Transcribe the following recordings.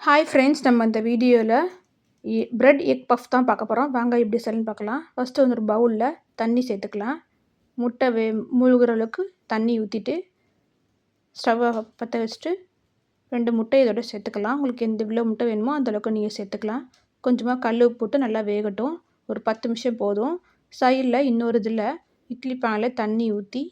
Hi friends, நம்ம இந்த வீடியோவில் பிரெட் எக் பஃப் தான் பார்க்க போகிறோம். வாங்க எப்படி செய்யணும்னு பார்க்கலாம். ஃபஸ்ட்டு வந்து ஒரு பவுலில் தண்ணி சேர்த்துக்கலாம். முட்டை மூழ்கிற அளவுக்கு தண்ணி ஊற்றிட்டு ஸ்டவ்வை பற்ற வச்சுட்டு 2 முட்டை இதோட சேர்த்துக்கலாம். உங்களுக்கு எந்த இவ்வளோ முட்டை வேணுமோ அந்தளவுக்கு நீங்கள் சேர்த்துக்கலாம். கொஞ்சமாக கல் உப்பு போட்டு நல்லா வேகட்டும். ஒரு 10 நிமிஷம் போதும். சைடில் இன்னொரு இதில் இட்லி பானையில் தண்ணி ஊற்றி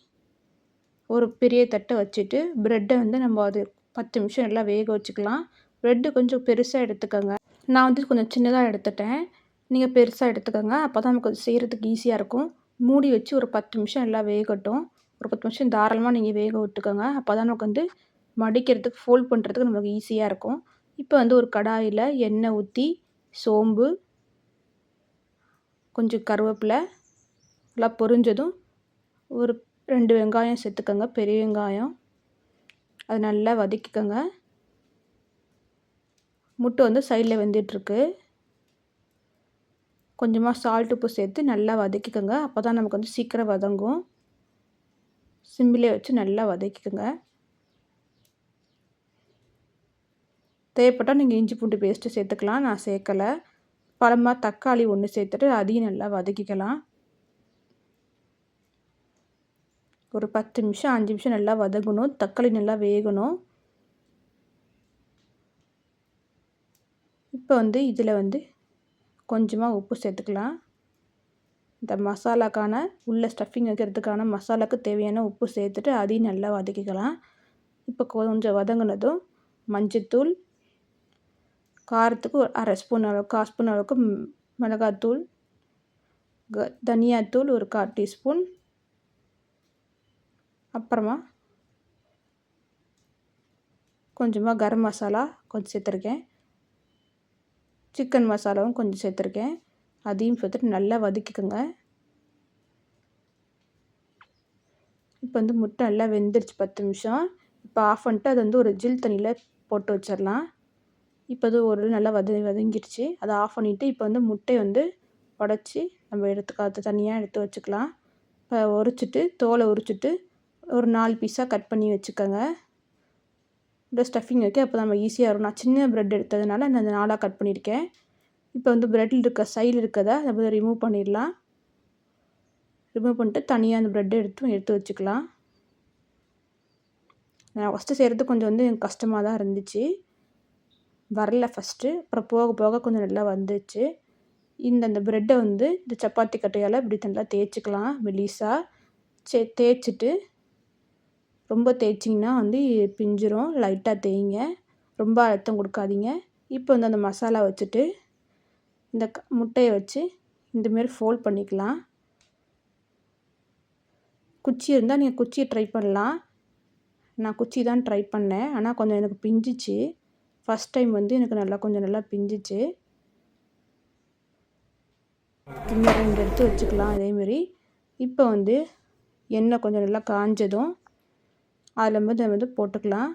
ஒரு பெரிய தட்டை வச்சுட்டு ப்ரெட்டை வந்து நம்ம அது 10 நிமிஷம் நல்லா வேக வச்சுக்கலாம். ப்ரெட்டு கொஞ்சம் பெருசாக எடுத்துக்கோங்க. நான் வந்து கொஞ்சம் சின்னதாக எடுத்துட்டேன். நீங்கள் பெருசாக எடுத்துக்கோங்க. அப்போ தான் நமக்கு அது செய்கிறதுக்கு ஈஸியாக இருக்கும். மூடி வச்சு ஒரு 10 நிமிஷம் நல்லா வேகட்டும். ஒரு 10 நிமிஷம் தாராளமாக நீங்கள் வேக விட்டுக்கோங்க. அப்போ தான் நமக்கு வந்து மடிக்கிறதுக்கு ஃபோல்ட் பண்ணுறதுக்கு நமக்கு ஈஸியாக இருக்கும். இப்போ வந்து ஒரு கடாயில் எண்ணெய் ஊற்றி சோம்பு, கொஞ்சம் கருவேப்பிலை நல்லா பொரிஞ்சதும் ஒரு 2 வெங்காயம் சேர்த்துக்கோங்க. பெரிய வெங்காயம் அது நல்லா வதக்கிக்கோங்க. முட்டை வந்து சைடில் வெந்துட்டுருக்கு. கொஞ்சமாக சால்ட் உப்பு சேர்த்து நல்லா வதக்கிக்கோங்க. அப்போ தான் நமக்கு வந்து சீக்கிரம் வதங்கும். சிம்மிலே வச்சு நல்லா வதக்கிக்கோங்க. தேவைப்பட்டால் நீங்கள் இஞ்சி பூண்டு பேஸ்ட்டு சேர்த்துக்கலாம். நான் சேர்க்கலை. பழமாக தக்காளி 1 சேர்த்துட்டு அதையும் நல்லா வதக்கிக்கலாம். ஒரு 10 நிமிஷம் 5 நிமிஷம் நல்லா வதங்கணும். தக்காளி நல்லா வேகணும். இப்போ வந்து இதில் வந்து கொஞ்சமாக உப்பு சேர்த்துக்கலாம். இந்த மசாலாக்கான உள்ள ஸ்டஃபிங் வைக்கிறதுக்கான மசாலாவுக்கு தேவையான உப்பு சேர்த்துட்டு அதையும் நல்லா வதக்கிக்கலாம். இப்போ கொஞ்சம் வதங்கினதும் மஞ்சத்தூள், காரத்துக்கு ஒரு 1/2 ஸ்பூன் அளவு 1/4 ஸ்பூன் அளவுக்கு மிளகாத்தூள், தனியாத்தூள் ஒரு 1/4 டீஸ்பூன், அப்புறமா கொஞ்சமாக கரம் மசாலா கொஞ்சம் சேர்த்துருக்கேன். சிக்கன் மசாலாவும் கொஞ்சம் சேர்த்துருக்கேன். அதையும் சேர்த்துட்டு நல்லா வதக்கிக்கோங்க. இப்போ வந்து முட்டை நல்லா வெந்துருச்சு 10 நிமிஷம். இப்போ ஆஃப் பண்ணிட்டு அது வந்து ஒரு ஜில் தண்ணியில் போட்டு வச்சிடலாம். இப்போ அது ஒரு நல்லா வதங்கிடுச்சு. அதை ஆஃப் பண்ணிவிட்டு இப்போ வந்து முட்டையை வந்து உடச்சி நம்ம எடுத்து தனியாக எடுத்து வச்சுக்கலாம். இப்போ உரிச்சிட்டு தோலை உரிச்சிட்டு ஒரு 4 பீஸாக கட் பண்ணி வச்சுக்கோங்க. இந்த ஸ்டஃபிங் வைக்க அப்போ நம்ம ஈஸியாக இருக்கும். நான் சின்ன ப்ரெட் எடுத்ததுனால நான் அந்த 4ஆக கட் பண்ணியிருக்கேன். இப்போ வந்து ப்ரெட்டில் இருக்க சைடில் இருக்கதை நம்ம ரிமூவ் பண்ணிடலாம். ரிமூவ் பண்ணிட்டு தனியாக அந்த ப்ரெட்டை எடுத்து வச்சுக்கலாம். நான் ஃபஸ்ட்டு செய்கிறது கொஞ்சம் வந்து எனக்கு கஷ்டமாக தான் இருந்துச்சு. வரல ஃபஸ்ட்டு. அப்புறம் போக போக கொஞ்சம் நல்லா வந்துச்சு. இந்த ப்ரெட்டை வந்து இந்த சப்பாத்தி கட்டையால் இப்படி நல்லா தேய்ச்சிக்கலாம் மெலிசாக. தேய்ச்சிட்டு ரொம்ப தேய்ச்சிங்கன்னா வந்து பிஞ்சிரும். லைட்டாக தேய்ங்க. ரொம்ப அழுத்தம் கொடுக்காதீங்க. இப்போ வந்து அந்த மசாலா வச்சுட்டு இந்த முட்டையை வச்சு இந்தமாரி ஃபோல்ட் பண்ணிக்கலாம். குச்சி இருந்தால் நீங்கள் குச்சியை ட்ரை பண்ணலாம். நான் குச்சி தான் ட்ரை பண்ணேன். ஆனால் கொஞ்சம் எனக்கு பிஞ்சிச்சு. ஃபஸ்ட் டைம் வந்து எனக்கு கொஞ்சம் நல்லா பிஞ்சிச்சு. இன்னும் 2 எடுத்து வச்சுக்கலாம் அதேமாரி. இப்போ வந்து எண்ணெய் கொஞ்சம் நல்லா காஞ்சதும் அதில் வந்து போட்டுக்கலாம்.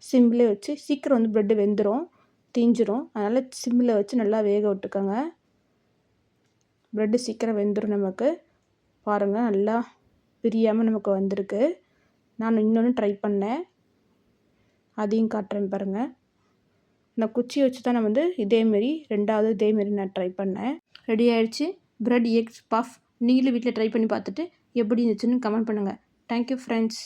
சிம்மில் வச்சு சீக்கிரம் வந்து ப்ரெட்டு வெந்துடும், தீஞ்சிரும். அதனால் சிம்மில் வச்சு நல்லா வேக விட்டுக்கோங்க. ப்ரெட்டு சீக்கிரம் வெந்துடும் நமக்கு. பாருங்கள், நல்லா பிரியாமல் நமக்கு வந்திருக்கு. நான் இன்னொன்று ட்ரை பண்ணேன், அதையும் காட்டுறேன் பாருங்கள். நான் குச்சி வச்சு தான் நான் வந்து இதேமாரி 2வது இதேமாரி நான் ட்ரை பண்ணேன். ரெடி ஆகிடுச்சு ப்ரெட் எக் பஃப். நீங்களும் வீட்டில் ட்ரை பண்ணி பார்த்துட்டு எப்படி இருந்துச்சுன்னு கமெண்ட் பண்ணுங்கள். Thank you friends.